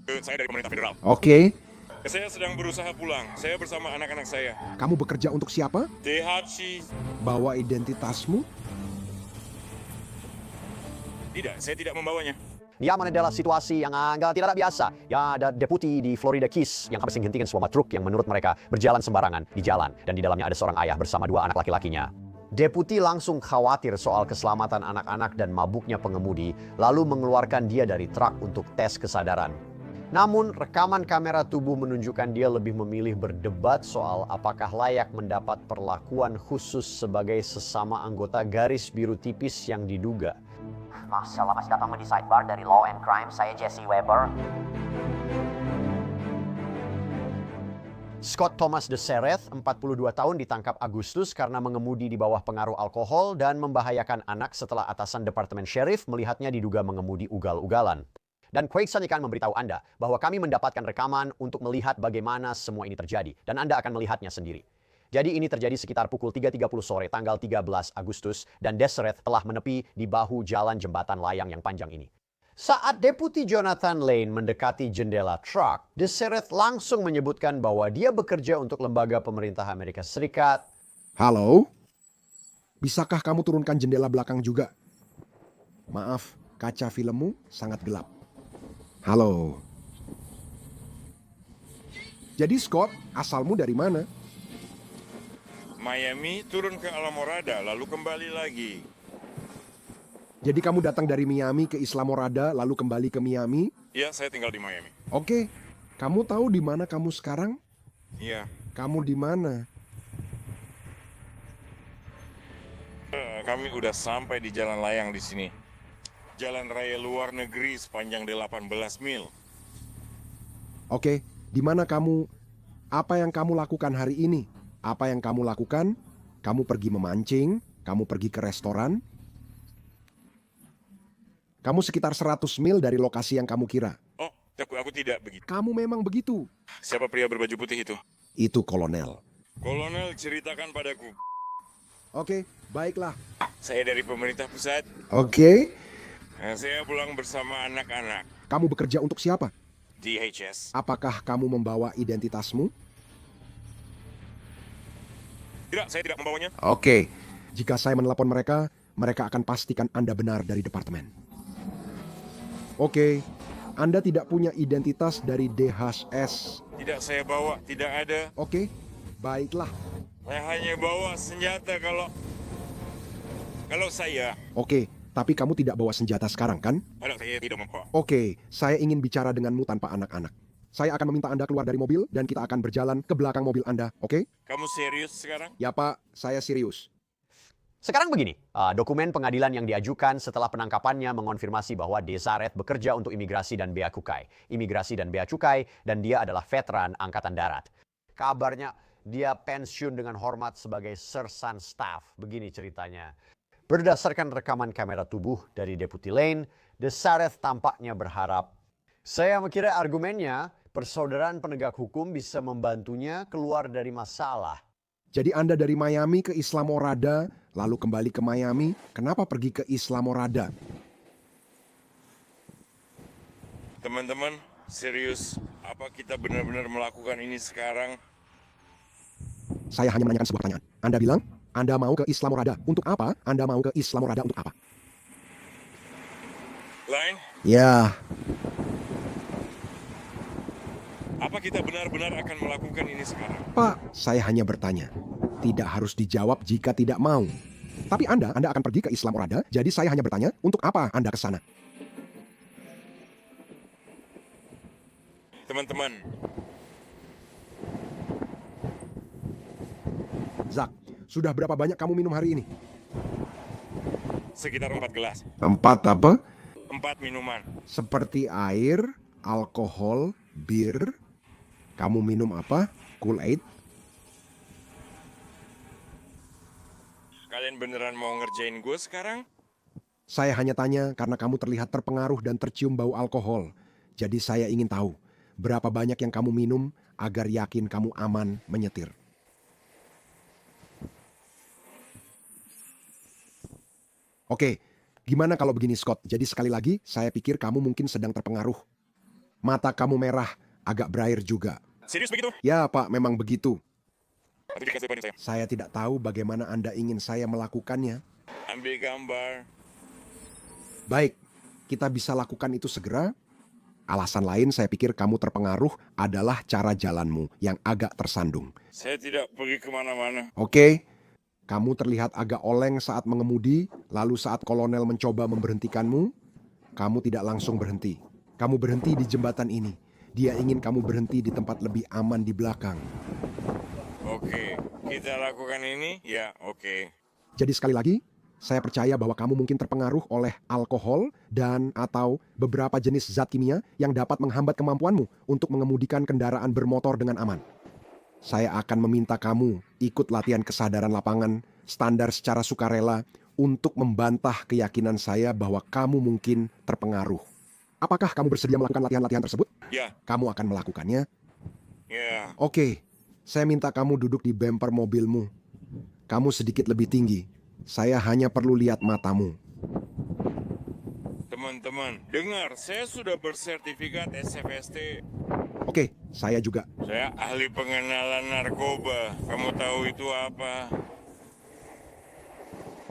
Saya dari pemerintah federal. Oke. Saya sedang berusaha pulang. Saya bersama anak-anak saya. Kamu bekerja untuk siapa? DHC. Bawa identitasmu? Tidak, saya tidak membawanya. Yaman adalah situasi yang agak tidak biasa. Ya, ada deputi di Florida Keys yang habis menghentikan semua truk yang menurut mereka berjalan sembarangan di jalan. Dan di dalamnya ada seorang ayah bersama dua anak laki-lakinya. Deputi langsung khawatir soal keselamatan anak-anak dan mabuknya pengemudi, lalu mengeluarkan dia dari truk untuk tes kesadaran. Namun, rekaman kamera tubuh menunjukkan dia lebih memilih berdebat soal apakah layak mendapat perlakuan khusus sebagai sesama anggota garis biru tipis yang diduga. Selamat datang di Sidebar dari Law and Crime, saya Jesse Weber. Scott Thomas de Sereth, 42 tahun, ditangkap Agustus karena mengemudi di bawah pengaruh alkohol dan membahayakan anak setelah atasan Departemen Sheriff melihatnya diduga mengemudi ugal-ugalan. Dan Craig Sanikan memberitahu Anda bahwa kami mendapatkan rekaman untuk melihat bagaimana semua ini terjadi. Dan Anda akan melihatnya sendiri. Jadi ini terjadi sekitar pukul 3.30 sore tanggal 13 Agustus dan Deseret telah menepi di bahu jalan jembatan layang yang panjang ini. Saat Deputi Jonathan Lane mendekati jendela truk, Deseret langsung menyebutkan bahwa dia bekerja untuk lembaga pemerintah Amerika Serikat. Halo? Bisakah kamu turunkan jendela belakang juga? Maaf, kaca filmmu sangat gelap. Halo. Jadi Scott, asalmu dari mana? Miami, turun ke Alamorada, lalu kembali lagi. Jadi kamu datang dari Miami ke Islamorada, lalu kembali ke Miami? Ya, saya tinggal di Miami. Oke, kamu tahu di mana kamu sekarang? Iya. Kamu di mana? Kami udah sampai di jalan layang di sini. Jalan raya luar negeri sepanjang 18 mil. Oke, di mana kamu? Apa yang kamu lakukan hari ini? Apa yang kamu lakukan? Kamu pergi memancing? Kamu pergi ke restoran? Kamu sekitar 100 mil dari lokasi yang kamu kira. Oh, aku tidak begitu. Kamu memang begitu. Siapa pria berbaju putih itu? Itu kolonel. Kolonel, ceritakan padaku. Oke, baiklah. Saya dari pemerintah pusat. Oke. Saya pulang bersama anak-anak. Kamu bekerja untuk siapa? DHS. Apakah kamu membawa identitasmu? Tidak, saya tidak membawanya. Oke. Jika saya menelpon mereka, mereka akan pastikan Anda benar dari departemen. Oke. Anda tidak punya identitas dari DHS. Tidak saya bawa, tidak ada. Oke, baiklah. Saya hanya bawa senjata kalau saya. Oke, tapi kamu tidak bawa senjata sekarang, kan? Anak saya tidak membawa. Oke, saya ingin bicara denganmu tanpa anak-anak. Saya akan meminta Anda keluar dari mobil dan kita akan berjalan ke belakang mobil Anda, oke? Kamu serius sekarang? Ya Pak, saya serius. Sekarang begini, dokumen pengadilan yang diajukan setelah penangkapannya mengonfirmasi bahwa Deseret bekerja untuk imigrasi dan bea cukai. Imigrasi dan bea cukai, dan dia adalah veteran Angkatan Darat. Kabarnya dia pensiun dengan hormat sebagai sersan staff. Begini ceritanya. Berdasarkan rekaman kamera tubuh dari Deputi Lane, Deseret tampaknya berharap. Saya mengira argumennya, persaudaraan penegak hukum bisa membantunya keluar dari masalah. Jadi Anda dari Miami ke Islamorada, lalu kembali ke Miami, kenapa pergi ke Islamorada? Teman-teman, serius, apa kita benar-benar melakukan ini sekarang? Saya hanya menanyakan sebuah pertanyaan. Anda bilang, Anda mau ke Islamorada. Untuk apa? Anda mau ke Islamorada untuk apa? Lain, Ya, apa kita benar-benar akan melakukan ini sekarang? Pak, saya hanya bertanya. Tidak harus dijawab jika tidak mau. Tapi Anda akan pergi ke Islamorada, jadi saya hanya bertanya, untuk apa Anda ke sana? Teman-teman, Zak, sudah berapa banyak kamu minum hari ini? sekitar 4 gelas. 4 apa? 4 minuman. Seperti air, alkohol, bir. Kamu minum apa? Kool-Aid? Kalian beneran mau ngerjain gue sekarang? Saya hanya tanya karena kamu terlihat terpengaruh dan tercium bau alkohol. Jadi saya ingin tahu, berapa banyak yang kamu minum agar yakin kamu aman menyetir. Oke, gimana kalau begini Scott? Jadi sekali lagi, saya pikir kamu mungkin sedang terpengaruh. Mata kamu merah, agak berair juga. Serius begitu? Ya, Pak, memang begitu. Nanti dikasih poin saya. Saya tidak tahu bagaimana Anda ingin saya melakukannya. Ambil gambar. Baik, kita bisa lakukan itu segera. Alasan lain saya pikir kamu terpengaruh adalah cara jalanmu yang agak tersandung. Saya tidak pergi kemana-mana. Oke, kamu terlihat agak oleng saat mengemudi, lalu saat kolonel mencoba memberhentikanmu, kamu tidak langsung berhenti. Kamu berhenti di jembatan ini. Dia ingin kamu berhenti di tempat lebih aman di belakang. Oke, kita lakukan ini? Ya, oke. Jadi sekali lagi, saya percaya bahwa kamu mungkin terpengaruh oleh alkohol dan atau beberapa jenis zat kimia yang dapat menghambat kemampuanmu untuk mengemudikan kendaraan bermotor dengan aman. Saya akan meminta kamu ikut latihan kesadaran lapangan standar secara sukarela untuk membantah keyakinan saya bahwa kamu mungkin terpengaruh. Apakah kamu bersedia melakukan latihan-latihan tersebut? Ya, Kamu akan melakukannya? ya. Oke, saya minta kamu duduk di bumper mobilmu. Kamu sedikit lebih tinggi. Saya hanya perlu lihat matamu. Teman-teman, dengar, saya sudah bersertifikat SFST. Oke, saya juga. Saya ahli pengenalan narkoba. Kamu tahu itu apa?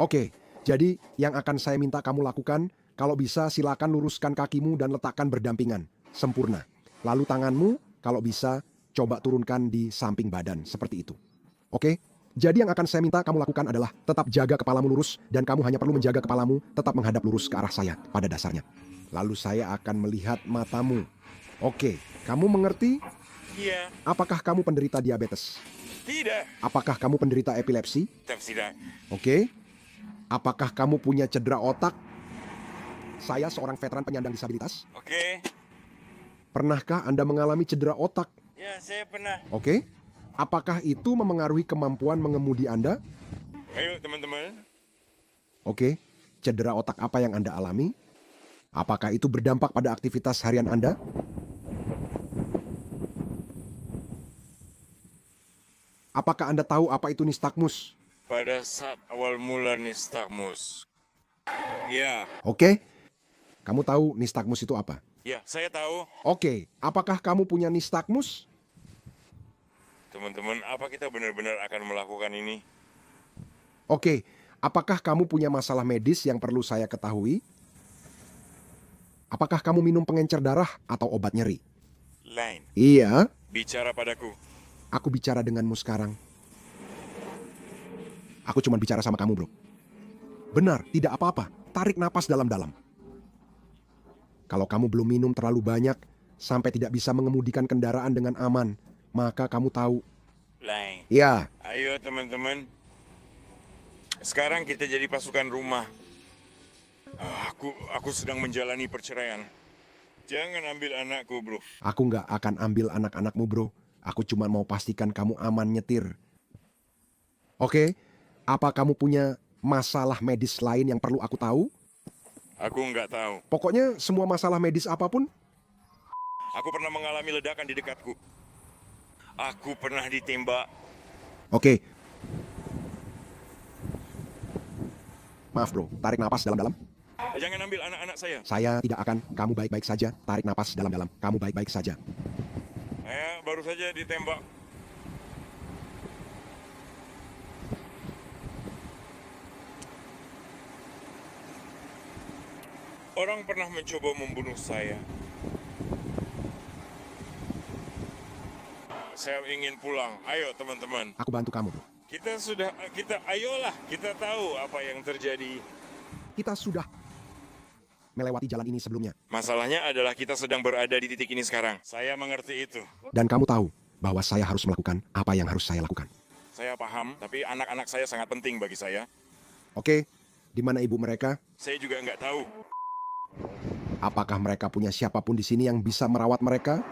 Oke, jadi yang akan saya minta kamu lakukan, kalau bisa silakan luruskan kakimu dan letakkan berdampingan. Sempurna. Lalu tanganmu, kalau bisa, coba turunkan di samping badan, seperti itu. Oke? Jadi yang akan saya minta kamu lakukan adalah tetap jaga kepalamu lurus dan kamu hanya perlu menjaga kepalamu tetap menghadap lurus ke arah saya pada dasarnya. Lalu saya akan melihat matamu. Oke, kamu mengerti? Iya. Apakah kamu penderita diabetes? Tidak. Apakah kamu penderita epilepsi? Tidak. Oke. Apakah kamu punya cedera otak? Saya seorang veteran penyandang disabilitas. Oke. Pernahkah Anda mengalami cedera otak? Ya, saya pernah. Oke. Apakah itu memengaruhi kemampuan mengemudi Anda? Ayo, teman-teman. Oke. Cedera otak apa yang Anda alami? Apakah itu berdampak pada aktivitas harian Anda? Apakah Anda tahu apa itu nistagmus? Pada saat awal mula nistagmus. Ya, Oke. Kamu tahu nistagmus itu apa? ya, saya tahu. Oke. Apakah kamu punya nistagmus? Teman-teman, apa kita benar-benar akan melakukan ini? Oke. Apakah kamu punya masalah medis yang perlu saya ketahui? Apakah kamu minum pengencer darah atau obat nyeri? Lain. Iya. Bicara padaku. Aku bicara denganmu sekarang. Aku cuma bicara sama kamu, bro. Benar, tidak apa-apa. Tarik napas dalam-dalam. Kalau kamu belum minum terlalu banyak, sampai tidak bisa mengemudikan kendaraan dengan aman, maka kamu tahu. Lain. Ya, Ayo, teman-teman. Sekarang kita jadi pasukan rumah. Aku sedang menjalani perceraian. Jangan ambil anakku, bro. aku nggak akan ambil anak-anakmu, bro. Aku cuma mau pastikan kamu aman nyetir. Oke, apa kamu punya masalah medis lain yang perlu aku tahu? Aku nggak tahu. Pokoknya semua masalah medis apapun. Aku pernah mengalami ledakan di dekatku. Aku pernah ditembak. Oke. Maaf, bro. Tarik napas dalam-dalam. Jangan ambil anak-anak saya. Saya tidak akan. Kamu baik-baik saja. Tarik napas dalam-dalam. Kamu baik-baik saja. Saya baru saja ditembak. Orang pernah mencoba membunuh saya. Saya ingin pulang. Ayo teman-teman. Aku bantu kamu, bro. Ayolah, kita tahu apa yang terjadi. Kita sudah melewati jalan ini sebelumnya. Masalahnya adalah kita sedang berada di titik ini sekarang. Saya mengerti itu. Dan kamu tahu bahwa saya harus melakukan apa yang harus saya lakukan. Saya paham, tapi anak-anak saya sangat penting bagi saya. Oke, di mana ibu mereka? Saya juga nggak tahu. Apakah mereka punya siapapun di sini yang bisa merawat mereka?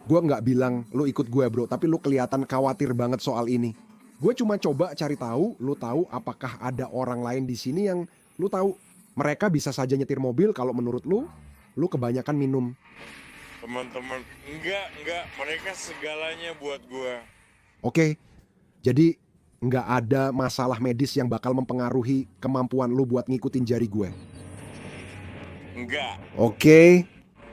Gue nggak bilang lu ikut gue, bro, tapi lu kelihatan khawatir banget soal ini. Gue cuma coba cari tahu, lu tahu apakah ada orang lain di sini yang lu tahu mereka bisa saja nyetir mobil kalau menurut lu kebanyakan minum. Teman-teman, enggak, mereka segalanya buat gua. Oke, jadi nggak ada masalah medis yang bakal mempengaruhi kemampuan lu buat ngikutin jari gue. Enggak. Oke,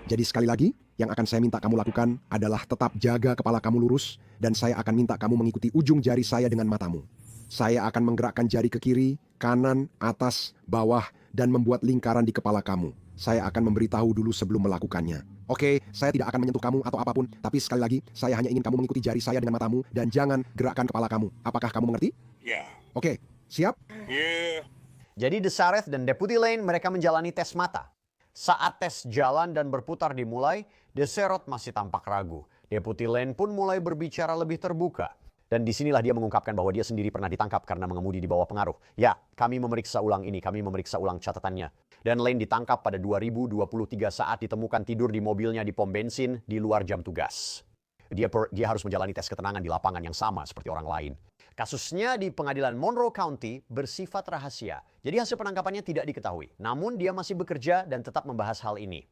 jadi sekali lagi, Yang akan saya minta kamu lakukan adalah tetap jaga kepala kamu lurus, dan saya akan minta kamu mengikuti ujung jari saya dengan matamu. Saya akan menggerakkan jari ke kiri, kanan, atas, bawah, dan membuat lingkaran di kepala kamu. Saya akan memberitahu dulu sebelum melakukannya. Oke, saya tidak akan menyentuh kamu atau apapun, tapi sekali lagi, saya hanya ingin kamu mengikuti jari saya dengan matamu, dan jangan gerakkan kepala kamu. Apakah kamu mengerti? Ya. Oke, siap? Ya. Jadi Desareth dan Deputy Lane mereka menjalani tes mata. Saat tes jalan dan berputar dimulai, Desareth masih tampak ragu. Deputy Lane pun mulai berbicara lebih terbuka. Dan disinilah dia mengungkapkan bahwa dia sendiri pernah ditangkap karena mengemudi di bawah pengaruh. Ya, kami memeriksa ulang ini, kami memeriksa ulang catatannya. Dan Lane ditangkap pada 2023 saat ditemukan tidur di mobilnya di pom bensin di luar jam tugas. Dia harus menjalani tes ketenangan di lapangan yang sama seperti orang lain. Kasusnya di pengadilan Monroe County bersifat rahasia. Jadi hasil penangkapannya tidak diketahui. Namun dia masih bekerja dan tetap membahas hal ini.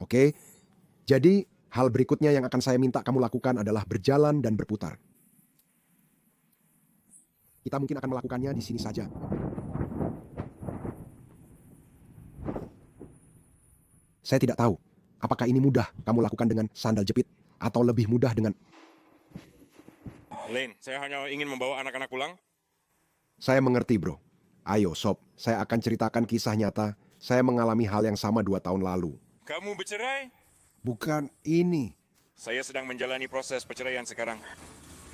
Oke, jadi hal berikutnya yang akan saya minta kamu lakukan adalah berjalan dan berputar. Kita mungkin akan melakukannya di sini saja. Saya tidak tahu, apakah ini mudah kamu lakukan dengan sandal jepit, atau lebih mudah dengan... Lane, saya hanya ingin membawa anak-anak pulang. Saya mengerti, bro. Ayo, Sob, saya akan ceritakan kisah nyata. Saya mengalami hal yang sama 2 tahun lalu. Kamu bercerai? Bukan ini. Saya sedang menjalani proses perceraian sekarang.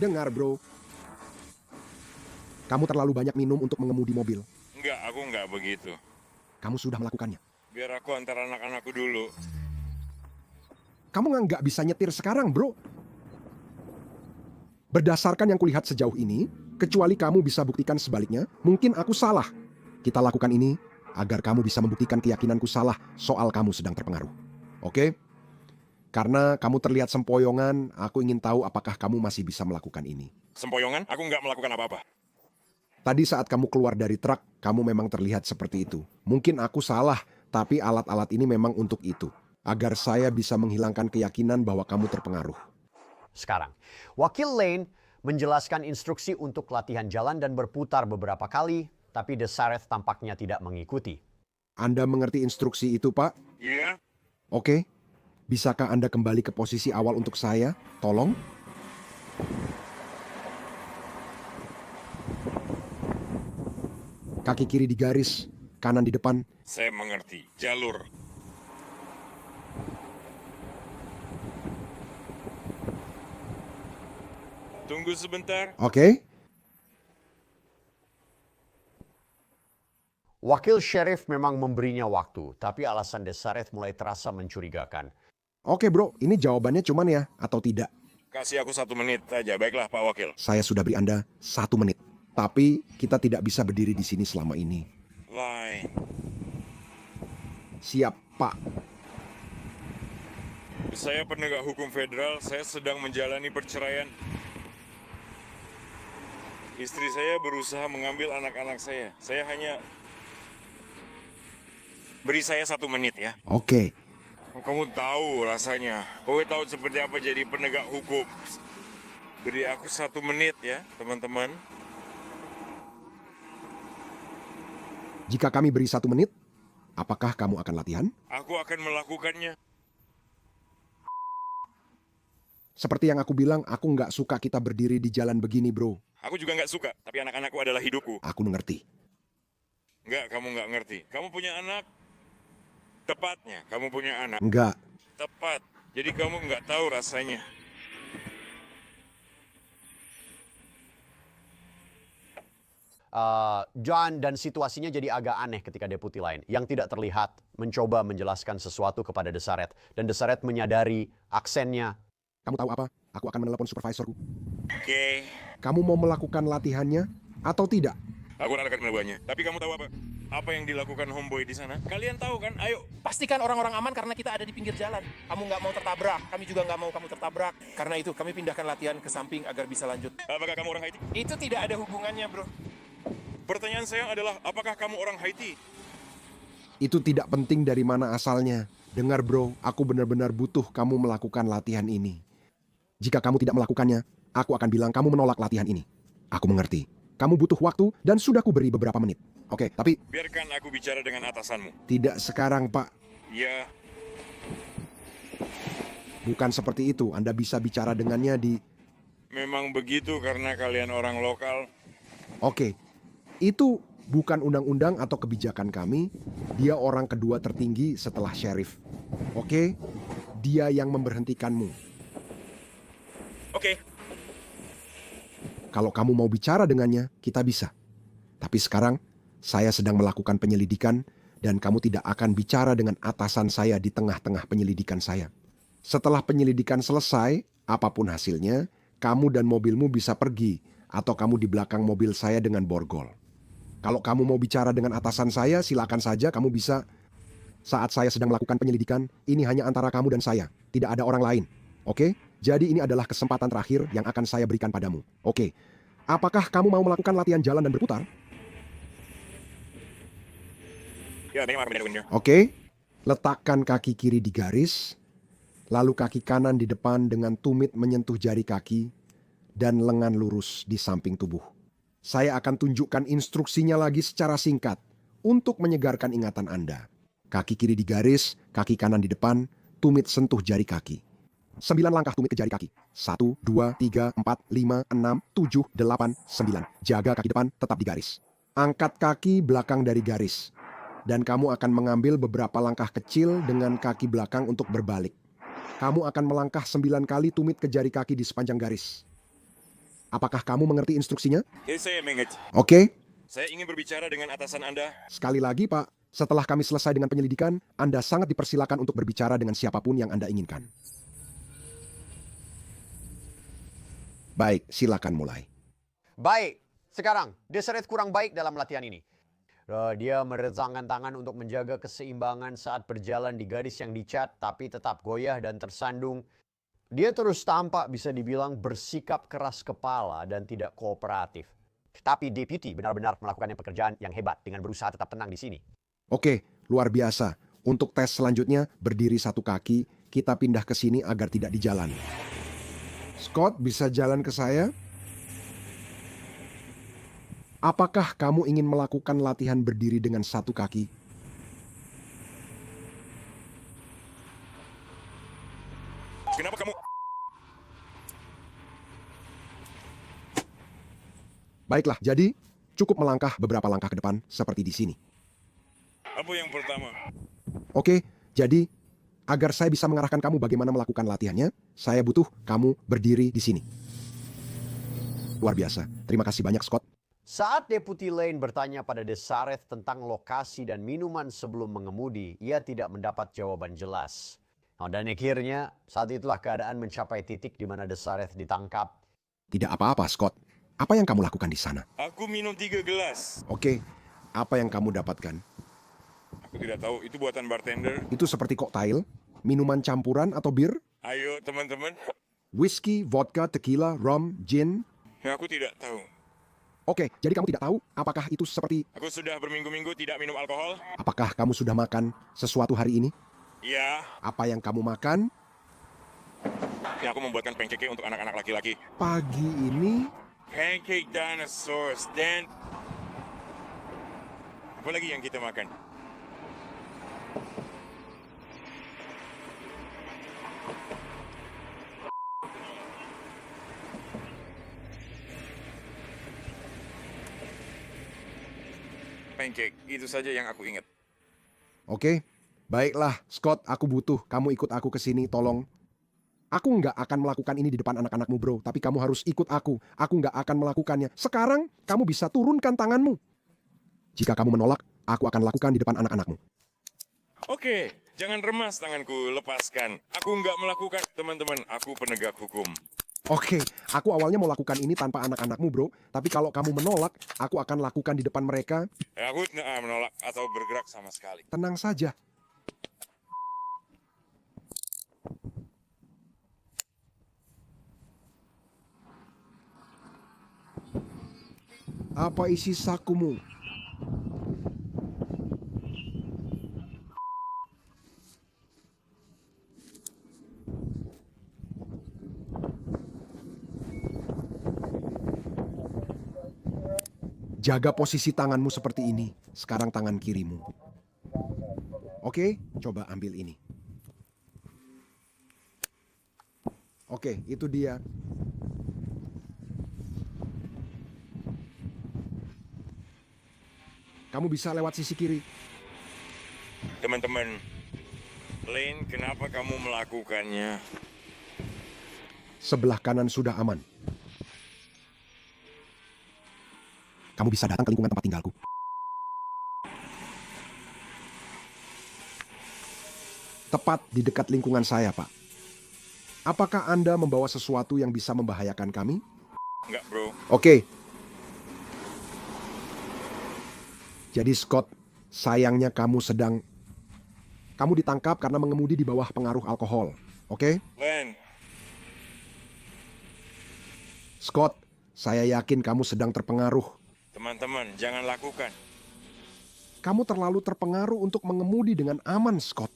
Dengar, bro. Kamu terlalu banyak minum untuk mengemudi mobil. Enggak, aku enggak begitu. Kamu sudah melakukannya. Biar aku antar anak-anakku dulu. Kamu nggak bisa nyetir sekarang, bro. Berdasarkan yang kulihat sejauh ini, kecuali kamu bisa buktikan sebaliknya, mungkin aku salah. Kita lakukan ini agar kamu bisa membuktikan keyakinanku salah soal kamu sedang terpengaruh. Oke? Karena kamu terlihat sempoyongan, aku ingin tahu apakah kamu masih bisa melakukan ini. Sempoyongan? Aku enggak melakukan apa-apa. Tadi saat kamu keluar dari truk, kamu memang terlihat seperti itu. Mungkin aku salah, tapi alat-alat ini memang untuk itu. Agar saya bisa menghilangkan keyakinan bahwa kamu terpengaruh. Sekarang, Wakil Lane menjelaskan instruksi untuk latihan jalan dan berputar beberapa kali, tapi Desareth tampaknya tidak mengikuti. Anda mengerti instruksi itu, Pak? Iya? Oke. Bisakah Anda kembali ke posisi awal untuk saya? Tolong. Kaki kiri di garis, kanan di depan. Saya mengerti. Jalur. Tunggu sebentar. Oke. Wakil Sheriff memang memberinya waktu, tapi alasan Desareth mulai terasa mencurigakan. Oke, bro. Ini jawabannya cuman ya, atau tidak. Kasih aku 1 menit saja. Baiklah, Pak Wakil. Saya sudah beri Anda 1 menit. Tapi kita tidak bisa berdiri di sini selama ini. Lain. Siap, Pak. Saya penegak hukum federal. Saya sedang menjalani perceraian. Istri saya berusaha mengambil anak-anak saya. Saya hanya... Beri saya 1 menit ya. Oke. Kamu tahu rasanya. Kamu tahu seperti apa jadi penegak hukum. Beri aku 1 menit ya, teman-teman. Jika kami beri 1 menit, apakah kamu akan latihan? Aku akan melakukannya. Seperti yang aku bilang, aku nggak suka kita berdiri di jalan begini, bro. Aku juga nggak suka, tapi anak-anakku adalah hidupku. Aku mengerti. Nggak, kamu nggak ngerti. Kamu punya anak? Tepatnya, kamu punya anak. Enggak. Tepat. Jadi kamu nggak tahu rasanya. John dan situasinya jadi agak aneh ketika Deputy Lane yang tidak terlihat mencoba menjelaskan sesuatu kepada Desareth. Dan Desareth menyadari aksennya. Kamu tahu apa? Aku akan menelepon supervisorku. Oke. Kamu mau melakukan latihannya atau tidak? Aku akan melakukannya. Tapi kamu tahu apa? Apa yang dilakukan homeboy di sana? Kalian tahu kan? Ayo. Pastikan orang-orang aman karena kita ada di pinggir jalan. Kamu nggak mau tertabrak, kami juga nggak mau kamu tertabrak. Karena itu kami pindahkan latihan ke samping agar bisa lanjut. Apakah kamu orang Haiti? Itu tidak ada hubungannya, bro. Pertanyaan saya adalah, apakah kamu orang Haiti? Itu tidak penting dari mana asalnya. Dengar, bro, aku benar-benar butuh kamu melakukan latihan ini. Jika kamu tidak melakukannya, aku akan bilang kamu menolak latihan ini. Aku mengerti. Kamu butuh waktu dan sudah kuberi beberapa menit. Oke, tapi... Biarkan aku bicara dengan atasanmu. Tidak sekarang, Pak. Ya. Bukan seperti itu. Anda bisa bicara dengannya di... Memang begitu karena kalian orang lokal. Oke, itu bukan undang-undang atau kebijakan kami. Dia orang kedua tertinggi setelah sheriff. Oke, dia yang memberhentikanmu. Oke. Kalau kamu mau bicara dengannya, kita bisa. Tapi sekarang, saya sedang melakukan penyelidikan dan kamu tidak akan bicara dengan atasan saya di tengah-tengah penyelidikan saya. Setelah penyelidikan selesai, apapun hasilnya, kamu dan mobilmu bisa pergi atau kamu di belakang mobil saya dengan borgol. Kalau kamu mau bicara dengan atasan saya, silakan saja kamu bisa. Saat saya sedang melakukan penyelidikan, ini hanya antara kamu dan saya. Tidak ada orang lain. Oke? Jadi ini adalah kesempatan terakhir yang akan saya berikan padamu. Oke. Apakah kamu mau melakukan latihan jalan dan berputar? Ya, memang benar-benar. Oke. Letakkan kaki kiri di garis, lalu kaki kanan di depan dengan tumit menyentuh jari kaki dan lengan lurus di samping tubuh. Saya akan tunjukkan instruksinya lagi secara singkat untuk menyegarkan ingatan Anda. Kaki kiri di garis, kaki kanan di depan, tumit sentuh jari kaki. 9 langkah tumit ke jari kaki. 1, 2, 3, 4, 5, 6, 7, 8, 9. Jaga kaki depan tetap di garis. Angkat kaki belakang dari garis. Dan kamu akan mengambil beberapa langkah kecil dengan kaki belakang untuk berbalik. Kamu akan melangkah 9 kali tumit ke jari kaki di sepanjang garis. Apakah kamu mengerti instruksinya? Ya, saya mengerti. Oke. Saya ingin berbicara dengan atasan Anda. Sekali lagi, Pak. Setelah kami selesai dengan penyelidikan, Anda sangat dipersilakan untuk berbicara dengan siapapun yang Anda inginkan. Baik, silakan mulai. Baik, sekarang Deseret kurang baik dalam latihan ini. Dia merencangkan tangan untuk menjaga keseimbangan saat berjalan di garis yang dicat, tapi tetap goyah dan tersandung. Dia terus tampak bisa dibilang bersikap keras kepala dan tidak kooperatif. Tapi Deputy benar-benar melakukan pekerjaan yang hebat dengan berusaha tetap tenang di sini. Oke, luar biasa. Untuk tes selanjutnya, berdiri satu kaki, kita pindah ke sini agar tidak di jalan. Scott, bisa jalan ke saya? Apakah kamu ingin melakukan latihan berdiri dengan satu kaki? Kenapa kamu... Baiklah, jadi cukup melangkah beberapa langkah ke depan seperti di sini. Apa yang pertama? Oke, jadi agar saya bisa mengarahkan kamu bagaimana melakukan latihannya, saya butuh kamu berdiri di sini. Luar biasa. Terima kasih banyak, Scott. Saat Deputy Lane bertanya pada Deseret tentang lokasi dan minuman sebelum mengemudi, ia tidak mendapat jawaban jelas. Dan akhirnya, saat itulah keadaan mencapai titik di mana Deseret ditangkap. Tidak apa-apa, Scott. Apa yang kamu lakukan di sana? Aku minum 3 gelas. Oke, apa yang kamu dapatkan? Aku tidak tahu, itu buatan bartender. Itu seperti koktail, minuman campuran atau bir, Ayo teman-teman. whisky, vodka, tequila, rum, gin. Ya, aku tidak tahu. Oke, jadi kamu tidak tahu apakah itu seperti... Aku sudah berminggu-minggu tidak minum alkohol. Apakah kamu sudah makan sesuatu hari ini? Ya, Apa yang kamu makan ya aku membuatkan pancake untuk anak-anak laki-laki. pagi ini? Pancake dinosaurs, dan... Apa lagi yang kita makan? Pancake, itu saja yang aku ingat. Oke, baiklah, Scott, aku butuh kamu ikut aku ke sini, tolong. Aku nggak akan melakukan ini di depan anak-anakmu, bro. Tapi kamu harus ikut aku. Aku nggak akan melakukannya. Sekarang, kamu bisa turunkan tanganmu. Jika kamu menolak, aku akan lakukan di depan anak-anakmu. Oke, jangan remas tanganku, lepaskan. Aku nggak melakukan, teman-teman, aku penegak hukum. Oke, aku awalnya mau lakukan ini tanpa anak-anakmu, bro. Tapi kalau kamu menolak, aku akan lakukan di depan mereka. Aku menolak atau bergerak sama sekali. Tenang saja. Apa isi sakumu? Jaga posisi tanganmu seperti ini. Sekarang tangan kirimu. Oke, coba ambil ini. Oke, itu dia. Kamu bisa lewat sisi kiri. Teman-teman, Lane, kenapa kamu melakukannya? Sebelah kanan sudah aman. Kamu bisa datang ke lingkungan tempat tinggalku. Tepat di dekat lingkungan saya, Pak. Apakah Anda membawa sesuatu yang bisa membahayakan kami? Enggak, bro. Oke. Jadi Scott, sayangnya kamu ditangkap karena mengemudi di bawah pengaruh alkohol. Oke? Lane, Scott, saya yakin kamu sedang terpengaruh. teman-teman, jangan lakukan. Kamu terlalu terpengaruh untuk mengemudi dengan aman, Scott.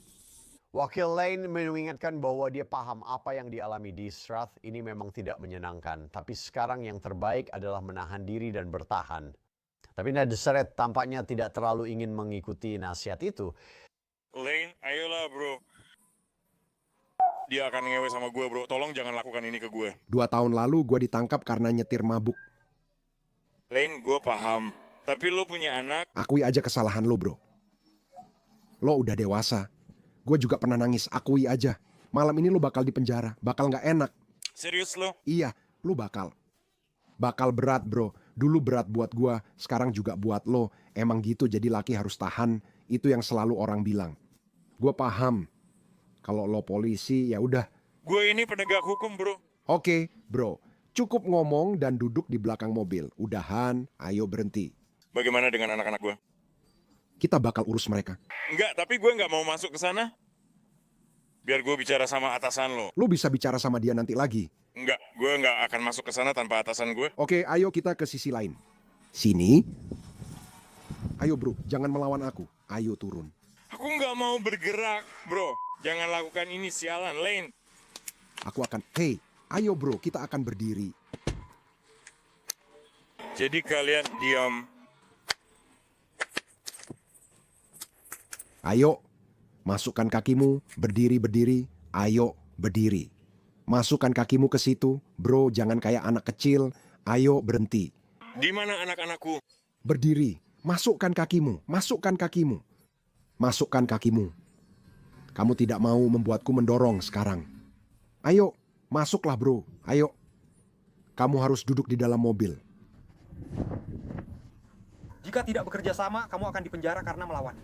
Wakil Lane mengingatkan bahwa dia paham apa yang dialami di Strath ini memang tidak menyenangkan. Tapi sekarang yang terbaik adalah menahan diri dan bertahan. Tapi Deseret tampaknya tidak terlalu ingin mengikuti nasihat itu. Lane, ayolah, bro. Dia akan ngewe sama gue, bro. Tolong jangan lakukan ini ke gue. 2 tahun lalu gue ditangkap karena nyetir mabuk. Lane, gue paham. Tapi lo punya anak. Akui aja kesalahan lo, bro. Lo udah dewasa. Gue juga pernah nangis, akui aja. Malam ini lo bakal dipenjara, bakal nggak enak. Serius lo? Iya, lo bakal. Bakal berat, bro. Dulu berat buat gue, sekarang juga buat lo. Emang gitu, jadi laki harus tahan. Itu yang selalu orang bilang. Gue paham. Kalau lo polisi, ya udah. Gue ini penegak hukum, bro. Oke, bro. Cukup ngomong dan duduk di belakang mobil. Udahan, ayo berhenti. Bagaimana dengan anak-anak gue? Kita bakal urus mereka. Enggak, tapi gue nggak mau masuk ke sana. Biar gue bicara sama atasan lo. Lo bisa bicara sama dia nanti lagi. Enggak, gue nggak akan masuk ke sana tanpa atasan gue. Oke, ayo kita ke sisi lain. Sini. Ayo bro, jangan melawan aku. Ayo turun. Aku nggak mau bergerak, bro. Jangan lakukan ini, sialan, Lane. Aku akan, hey, ayo bro, kita akan berdiri. Jadi kalian diam. Ayo, masukkan kakimu, berdiri. Ayo, berdiri. Masukkan kakimu ke situ. Bro, jangan kayak anak kecil. Ayo, berhenti. Di mana anak-anakku? Berdiri. Masukkan kakimu. Masukkan kakimu. Masukkan kakimu. Kamu tidak mau membuatku mendorong sekarang. Ayo, masuklah bro. Ayo. Kamu harus duduk di dalam mobil. Jika tidak bekerja sama, kamu akan dipenjara karena melawan.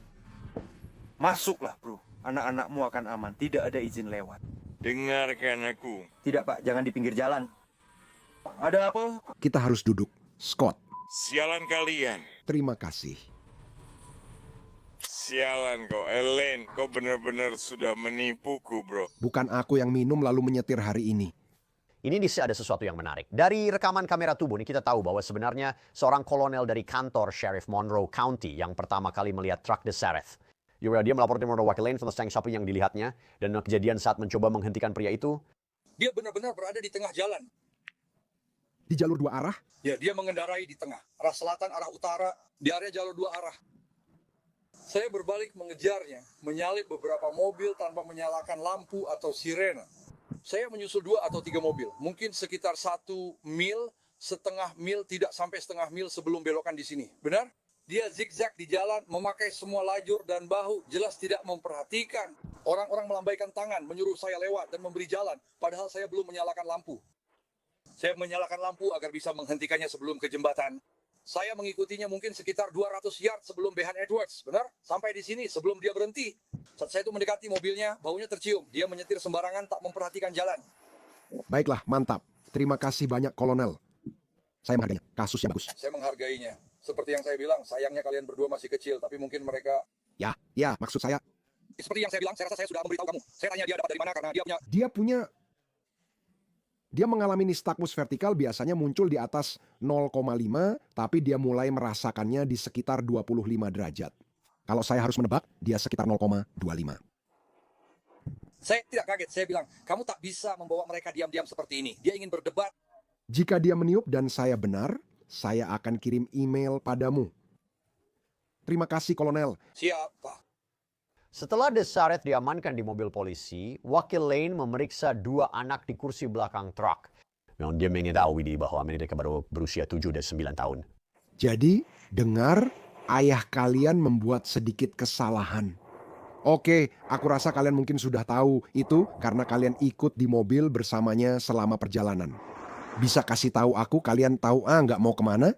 Masuklah, bro. Anak-anakmu akan aman. Tidak ada izin lewat. Dengarkan aku. Tidak, Pak. Jangan di pinggir jalan. Ada apa? Kita harus duduk. Scott, Sialan kalian. terima kasih. Sialan kau, Ellen. Kau benar-benar sudah menipuku, bro. Bukan aku yang minum lalu menyetir hari ini. Ini ada sesuatu yang menarik. Dari rekaman kamera tubuh ini kita tahu bahwa sebenarnya seorang kolonel dari kantor Sheriff Monroe County yang pertama kali melihat truk Deseret. Dia melaporkan kepada Wakil Lane tentang siapa yang dilihatnya dan kejadian saat mencoba menghentikan pria itu. Dia benar-benar berada di tengah jalan. Di jalur 2 arah? Ya, dia mengendarai di tengah. Arah selatan, arah utara, di area jalur 2 arah. Saya berbalik mengejarnya, menyalip beberapa mobil tanpa menyalakan lampu atau sirene. Saya menyusul 2 atau 3 mobil, mungkin sekitar 1 mil, setengah mil, tidak sampai setengah mil sebelum belokan di sini. Benar? Dia zigzag di jalan, memakai semua lajur dan bahu, jelas tidak memperhatikan. Orang-orang melambaikan tangan, menyuruh saya lewat dan memberi jalan, padahal saya belum menyalakan lampu. Saya menyalakan lampu agar bisa menghentikannya sebelum ke jembatan. Saya mengikutinya mungkin sekitar 200 yard sebelum Behan Edwards, benar? Sampai di sini sebelum dia berhenti. Saat saya itu mendekati mobilnya, baunya tercium. Dia menyetir sembarangan, tak memperhatikan jalan. Baiklah, mantap. Terima kasih banyak, Kolonel. Saya menghargainya. Kasus yang bagus. Saya menghargainya. Seperti yang saya bilang, sayangnya kalian berdua masih kecil, tapi mungkin mereka... Ya, maksud saya, Seperti yang saya bilang, saya rasa saya sudah memberitahu kamu. Saya tanya dia dapat dari mana karena dia mengalami nistagmus vertikal biasanya muncul di atas 0,5, tapi dia mulai merasakannya di sekitar 25 derajat. Kalau saya harus menebak, dia sekitar 0,25. Saya tidak kaget, saya bilang, kamu tak bisa membawa mereka diam-diam seperti ini. Dia ingin berdebat. Jika dia meniup dan saya benar, saya akan kirim email padamu. Terima kasih, Kolonel. Siapa? Setelah Desareth diamankan di mobil polisi, Wakil Lane memeriksa 2 anak di kursi belakang truk. Yang dia mengetahui bahwa mereka baru berusia 7 dan 9 tahun. Jadi, dengar ayah kalian membuat sedikit kesalahan. Oke, aku rasa kalian mungkin sudah tahu itu karena kalian ikut di mobil bersamanya selama perjalanan. Bisa kasih tahu aku kalian tahu nggak mau kemana?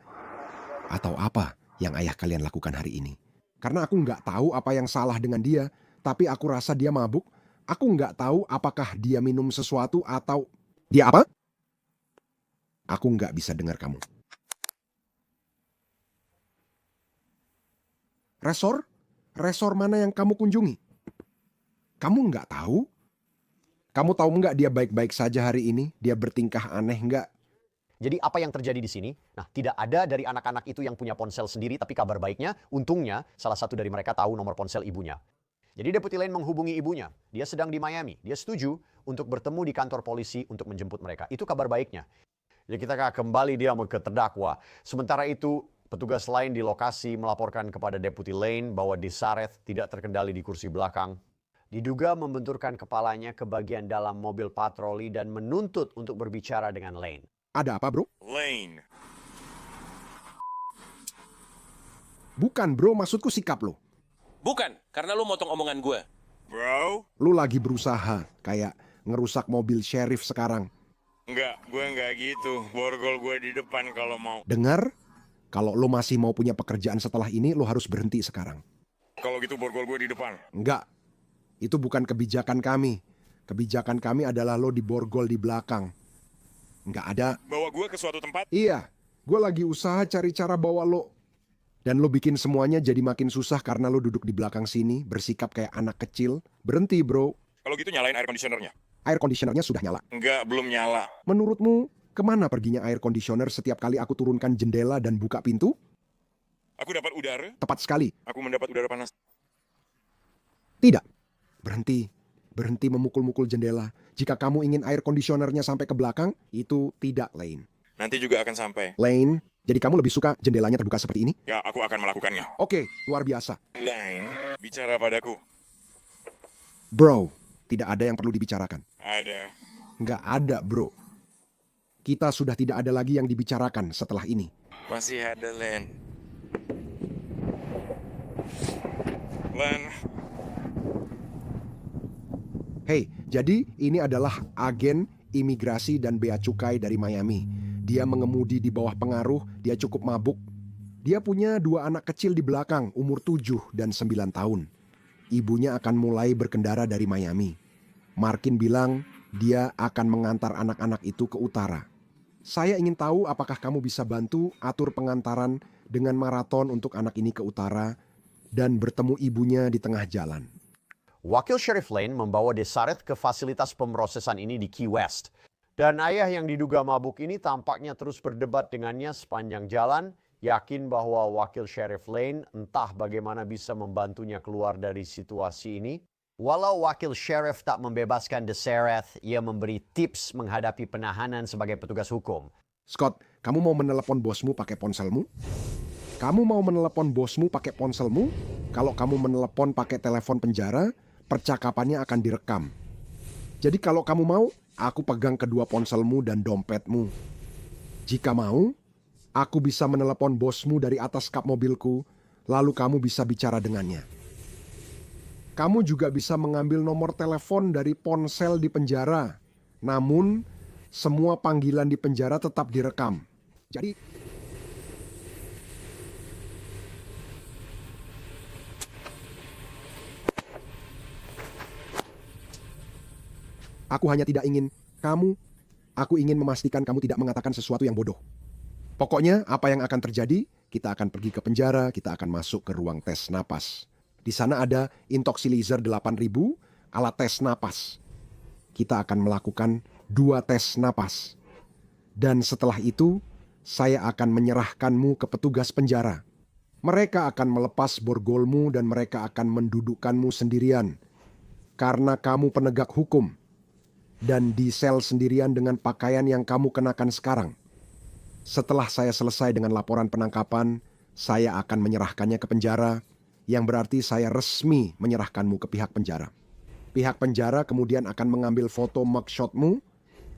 Atau apa yang ayah kalian lakukan hari ini? Karena aku nggak tahu apa yang salah dengan dia, tapi aku rasa dia mabuk. Aku nggak tahu apakah dia minum sesuatu atau... Dia apa? Aku nggak bisa dengar kamu. Resor? Resor mana yang kamu kunjungi? Kamu nggak tahu? Kamu tahu nggak dia baik-baik saja hari ini? Dia bertingkah aneh nggak? Jadi apa yang terjadi di sini? Nah, tidak ada dari anak-anak itu yang punya ponsel sendiri, tapi kabar baiknya, untungnya salah satu dari mereka tahu nomor ponsel ibunya. Jadi Deputi Lane menghubungi ibunya. Dia sedang di Miami. Dia setuju untuk bertemu di kantor polisi untuk menjemput mereka. Itu kabar baiknya. Jadi kita akan kembali dia ke terdakwa. Sementara itu, petugas lain di lokasi melaporkan kepada Deputi Lane bahwa Desareth tidak terkendali di kursi belakang. Diduga membenturkan kepalanya ke bagian dalam mobil patroli dan menuntut untuk berbicara dengan Lane. Ada apa, bro? Lane. Bukan, bro. Maksudku sikap lo. Bukan, karena lu motong omongan gue. Bro? Lu lagi berusaha kayak ngerusak mobil sheriff sekarang. Enggak, gue enggak gitu. Borgol gue di depan kalau mau. Dengar, kalau lo masih mau punya pekerjaan setelah ini, lo harus berhenti sekarang. Kalau gitu borgol gue di depan. Enggak, itu bukan kebijakan kami. Kebijakan kami adalah lo diborgol di belakang. Enggak ada. Bawa gue ke suatu tempat. Iya, gue lagi usaha cari cara bawa lo. Dan lo bikin semuanya jadi makin susah karena lo duduk di belakang sini, bersikap kayak anak kecil. Berhenti, bro. Kalau gitu nyalain air conditionernya. Air conditionernya sudah nyala. Enggak, belum nyala. Menurutmu, kemana perginya air conditioner setiap kali aku turunkan jendela dan buka pintu? Aku dapat udara. Tepat sekali. Aku mendapat udara panas. Tidak. Berhenti. Berhenti memukul-mukul jendela. Jika kamu ingin air conditionernya sampai ke belakang, itu tidak, Lane. Nanti juga akan sampai. Lane, jadi kamu lebih suka jendelanya terbuka seperti ini? Ya, aku akan melakukannya. Oke, luar biasa. Lane, bicara padaku. Bro, tidak ada yang perlu dibicarakan. Ada. Nggak ada, bro. Kita sudah tidak ada lagi yang dibicarakan setelah ini. Masih ada, Len. Len. Hei, jadi ini adalah agen imigrasi dan bea cukai dari Miami. Dia mengemudi di bawah pengaruh, dia cukup mabuk. Dia punya 2 anak kecil di belakang, umur 7 dan 9 tahun. Ibunya akan mulai berkendara dari Miami. Markin bilang dia akan mengantar anak-anak itu ke utara. Saya ingin tahu apakah kamu bisa bantu atur pengantaran dengan maraton untuk anak ini ke utara dan bertemu ibunya di tengah jalan. Wakil Sheriff Lane membawa Desareth ke fasilitas pemrosesan ini di Key West. Dan ayah yang diduga mabuk ini tampaknya terus berdebat dengannya sepanjang jalan, yakin bahwa Wakil Sheriff Lane entah bagaimana bisa membantunya keluar dari situasi ini. Walau Wakil Sheriff tak membebaskan Desareth, ia memberi tips menghadapi penahanan sebagai petugas hukum. Scott, kamu mau menelepon bosmu pakai ponselmu? Kamu mau menelepon bosmu pakai ponselmu? Kalau kamu menelepon pakai telepon penjara, percakapannya akan direkam. Jadi kalau kamu mau, aku pegang kedua ponselmu dan dompetmu. Jika mau, aku bisa menelepon bosmu dari atas kap mobilku, lalu kamu bisa bicara dengannya. Kamu juga bisa mengambil nomor telepon dari ponsel di penjara. Namun, semua panggilan di penjara tetap direkam. Jadi, aku hanya tidak ingin aku ingin memastikan kamu tidak mengatakan sesuatu yang bodoh. Pokoknya apa yang akan terjadi, kita akan pergi ke penjara, kita akan masuk ke ruang tes napas. Di sana ada Intoxilizer 8000, alat tes napas. Kita akan melakukan 2 tes napas. Dan setelah itu, saya akan menyerahkanmu ke petugas penjara. Mereka akan melepas borgolmu dan mereka akan mendudukkanmu sendirian. Karena kamu penegak hukum. Dan di sel sendirian dengan pakaian yang kamu kenakan sekarang. Setelah saya selesai dengan laporan penangkapan, saya akan menyerahkannya ke penjara, yang berarti saya resmi menyerahkanmu ke pihak penjara. Pihak penjara kemudian akan mengambil foto mugshotmu,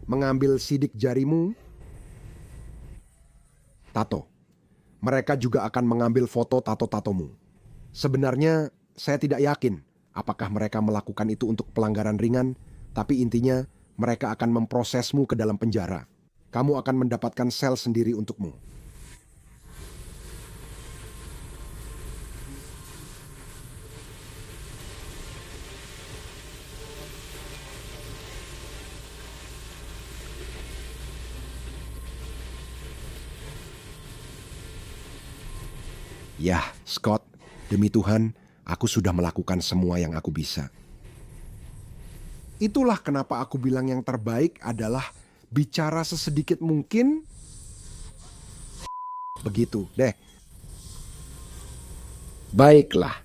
mengambil sidik jarimu, tato. Mereka juga akan mengambil foto tato-tatomu. Sebenarnya saya tidak yakin apakah mereka melakukan itu untuk pelanggaran ringan, tapi intinya mereka akan memprosesmu ke dalam penjara. Kamu akan mendapatkan sel sendiri untukmu. Yah, Scott, demi Tuhan, aku sudah melakukan semua yang aku bisa. Itulah kenapa aku bilang yang terbaik adalah bicara sesedikit mungkin. Begitu deh. Baiklah.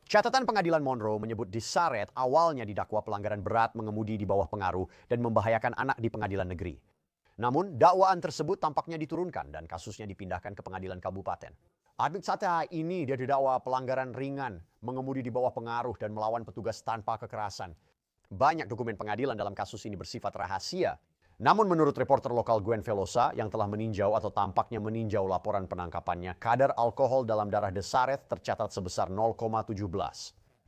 Catatan pengadilan Monroe menyebut Desareth awalnya didakwa pelanggaran berat mengemudi di bawah pengaruh dan membahayakan anak di pengadilan negeri. Namun, dakwaan tersebut tampaknya diturunkan dan kasusnya dipindahkan ke pengadilan kabupaten. Saat ini dia didakwa pelanggaran ringan, mengemudi di bawah pengaruh dan melawan petugas tanpa kekerasan. Banyak dokumen pengadilan dalam kasus ini bersifat rahasia. Namun menurut reporter lokal Gwen Velosa yang telah meninjau atau tampaknya meninjau laporan penangkapannya, kadar alkohol dalam darah Desareth tercatat sebesar 0,17.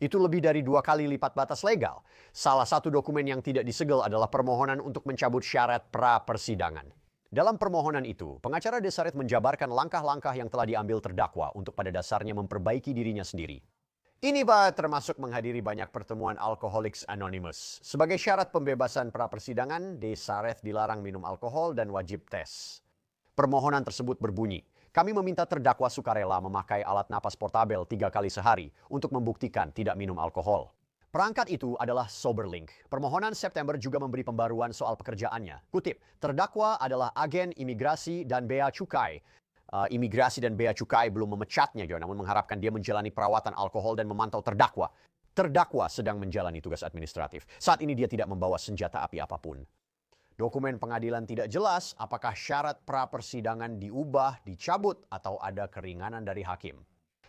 Itu lebih dari 2 kali lipat batas legal. Salah satu dokumen yang tidak disegel adalah permohonan untuk mencabut syarat pra-persidangan. Dalam permohonan itu, pengacara Desareth menjabarkan langkah-langkah yang telah diambil terdakwa untuk pada dasarnya memperbaiki dirinya sendiri. Ini termasuk menghadiri banyak pertemuan Alcoholics Anonymous. Sebagai syarat pembebasan pra-persidangan, Desareth dilarang minum alkohol dan wajib tes. Permohonan tersebut berbunyi, kami meminta terdakwa sukarela memakai alat napas portabel 3 kali sehari untuk membuktikan tidak minum alkohol. Perangkat itu adalah SoberLink. Permohonan September juga memberi pembaruan soal pekerjaannya. Kutip, terdakwa adalah agen imigrasi dan bea cukai. Imigrasi dan bea cukai belum memecatnya, namun mengharapkan dia menjalani perawatan alkohol dan memantau terdakwa. Terdakwa sedang menjalani tugas administratif. Saat ini dia tidak membawa senjata api apapun. Dokumen pengadilan tidak jelas apakah syarat pra-persidangan diubah, dicabut, atau ada keringanan dari hakim.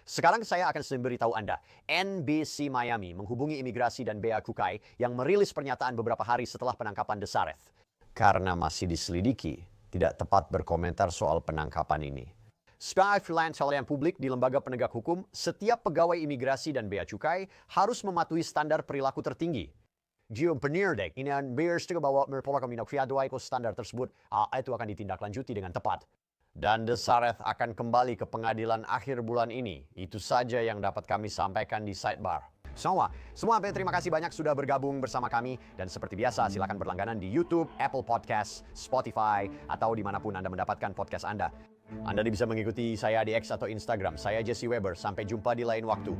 Sekarang saya akan memberitahu Anda, NBC Miami menghubungi imigrasi dan bea cukai yang merilis pernyataan beberapa hari setelah penangkapan Desareth. Karena masih diselidiki, tidak tepat berkomentar soal penangkapan ini. Sebagai freelance pelayan publik di lembaga penegak hukum, setiap pegawai imigrasi dan bea cukai harus mematuhi standar perilaku tertinggi. Jika penyidik ini bersetuju bahwa mereka minoritas standar tersebut, itu akan ditindaklanjuti dengan tepat. Dan Desareth akan kembali ke pengadilan akhir bulan ini. Itu saja yang dapat kami sampaikan di sidebar. Semua terima kasih banyak sudah bergabung bersama kami. Dan seperti biasa, silakan berlangganan di YouTube, Apple Podcast, Spotify, atau dimanapun Anda mendapatkan podcast Anda. Anda bisa mengikuti saya di X atau Instagram. Saya Jesse Weber. Sampai jumpa di lain waktu.